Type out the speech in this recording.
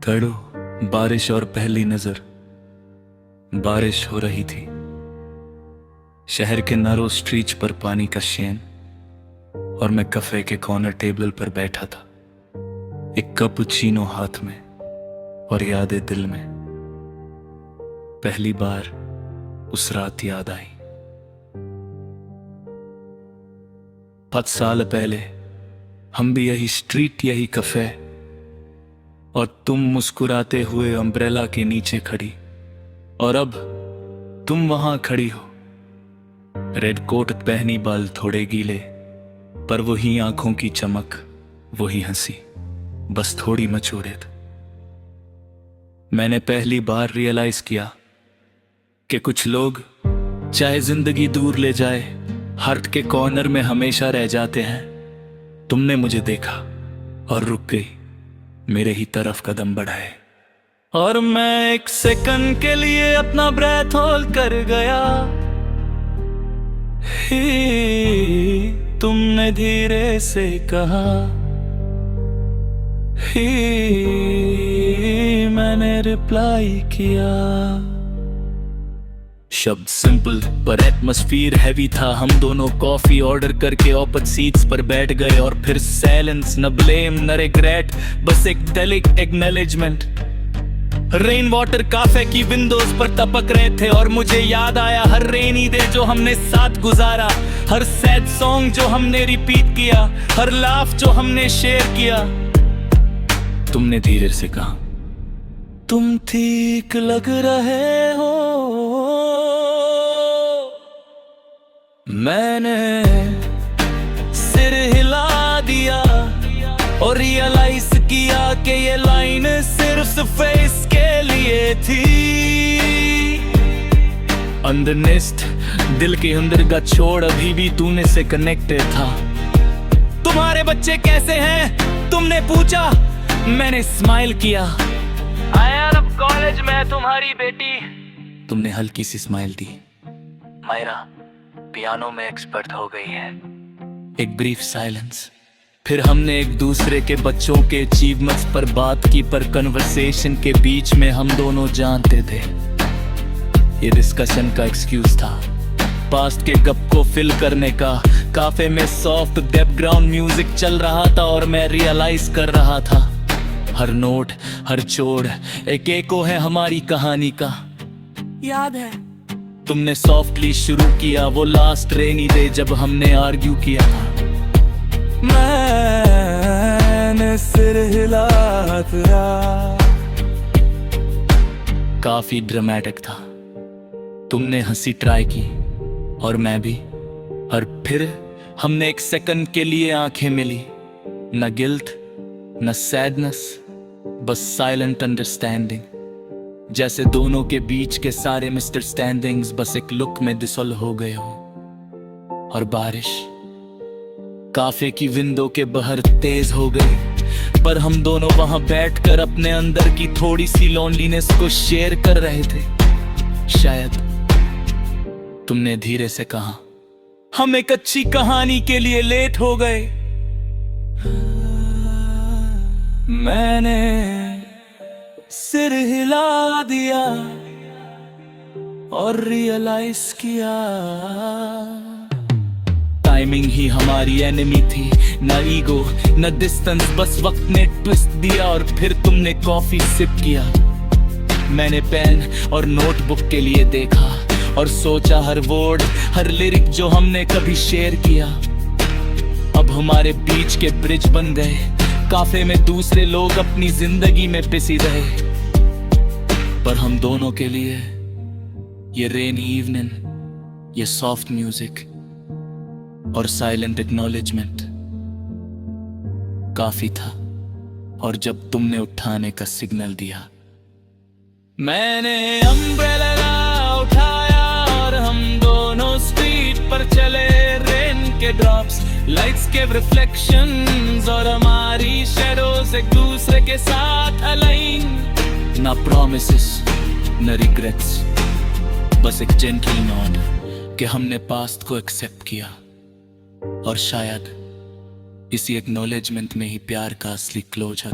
गड़ो बारिश और पहली नजर। बारिश हो रही थी, शहर के नैरो स्ट्रीट पर पानी का शेन, और मैं कैफे के कॉर्नर टेबल पर बैठा था, एक कैपुचिनो हाथ में और यादें दिल में। पहली बार उस रात याद आई। 5 साल पहले हम भी यही स्ट्रीट, यही कैफे, और तुम मुस्कुराते हुए अम्ब्रेला के नीचे खड़ी, और अब तुम वहां खड़ी हो, रेड कोट पहनी, बाल थोड़े गीले, पर वही आंखों की चमक, वही हंसी, बस थोड़ी मचूरियत। मैंने पहली बार रियलाइज किया कि कुछ लोग चाहे जिंदगी दूर ले जाए, हार्ट के कॉर्नर में हमेशा रह जाते हैं। तुमने मुझे देखा और रुक गई, मेरे ही तरफ कदम बढ़ाए, और मैं एक सेकंड के लिए अपना ब्रेथ होल्ड कर गया। ही तुमने धीरे से कहा, ही मैंने रिप्लाई किया। शब्द सिंपल पर एटमॉस्फेयर हैवी था। हम दोनों कॉफी ऑर्डर करके ऑपोजिट सीट्स पर बैठ गए, और फिर साइलेंस, न ब्लेम न रिग्रेट, बस एक delicate acknowledgement. Rain water cafe की विंडोज पर टपक रहे थे, और मुझे याद आया हर रेनी डे जो हमने साथ गुजारा, हर सैड सॉन्ग जो हमने रिपीट किया, हर लाफ जो हमने शेयर किया। तुमने धीरे से कहा, तुम ठीक लग रहे हो। मैंने सिर हिला दिया और रियलाइज किया कि ये लाइन सिर्फ फेस के लिए थी। अंडरनेस्ट दिल के अंदर का छोड़ अभी भी तूने से कनेक्टेड था। तुम्हारे बच्चे कैसे हैं? तुमने पूछा। मैंने स्माइल किया। आया अब कॉलेज में तुम्हारी बेटी। तुमने हल्की सी स्माइल दी। मायरा पियानो में एक्सपर्ट हो गई है। एक ब्रीफ साइलेंस, फिर हमने एक दूसरे के बच्चों के अचीवमेंट्स पर बात की, पर कन्वर्सेशन के बीच में हम दोनों जानते थे ये डिस्कशन का एक्सक्यूज था, पास्ट के गप को फिल करने का। काफे में सॉफ्ट बैकग्राउंड म्यूजिक चल रहा था, और मैं रियलाइज कर रहा था हर नोट, हर चोर एक एको है हमारी कहानी का। याद है तुमने सॉफ्टली शुरू किया वो लास्ट रेनी डे जब हमने आर्ग्यू किया था। मैंने सिर हिला दिया। काफी ड्रामेटिक था। तुमने हंसी ट्राई की और मैं भी, और फिर हमने एक सेकंड के लिए आंखें मिली। न गिल्ट न सैडनेस, बस साइलेंट अंडरस्टैंडिंग, जैसे दोनों के बीच के सारे मिसअंडरस्टैंडिंग्स बस एक लुक में डिसॉल्व हो गए हो। और बारिश काफे की विंडो के बाहर तेज हो गई, पर हम दोनों वहां बैठकर अपने अंदर की थोड़ी सी लोनलीनेस को शेयर कर रहे थे। शायद तुमने धीरे से कहा, हम एक अच्छी कहानी के लिए लेट हो गए। मैंने सिर हिला दिया और रियलाइज किया टाइमिंग ही हमारी एनिमी थी। न ईगो न डिस्टेंस, बस वक्त ने ट्विस्ट दिया। और फिर तुमने कॉफी सिप किया। मैंने पेन और नोटबुक के लिए देखा और सोचा हर वर्ड, हर लिरिक जो हमने कभी शेयर किया। अब हमारे बीच के ब्रिज बन गए। काफे में दूसरे लोग अपनी जिंदगी में पिसी रहे, पर हम दोनों के लिए ये रेनी इवनिंग, ये सॉफ्ट म्यूजिक और साइलेंट एक्नॉलेजमेंट काफी था। और जब तुमने उठाने का सिग्नल दिया, मैंने अम्ब्रेला उठाया और हम दोनों स्ट्रीट पर चले। रेन के ड्रॉप्स, लाइट्स के रिफ्लेक्शंस, और हमारी शैडोज एक दूसरे के साथ अलाइन। ना प्रॉमिसेस न रिग्रेट्स, बस एक जेंटल नॉड कि हमने पास्ट को एक्सेप्ट किया। और शायद इसी एक्नॉलेजमेंट में ही प्यार का असली क्लोजर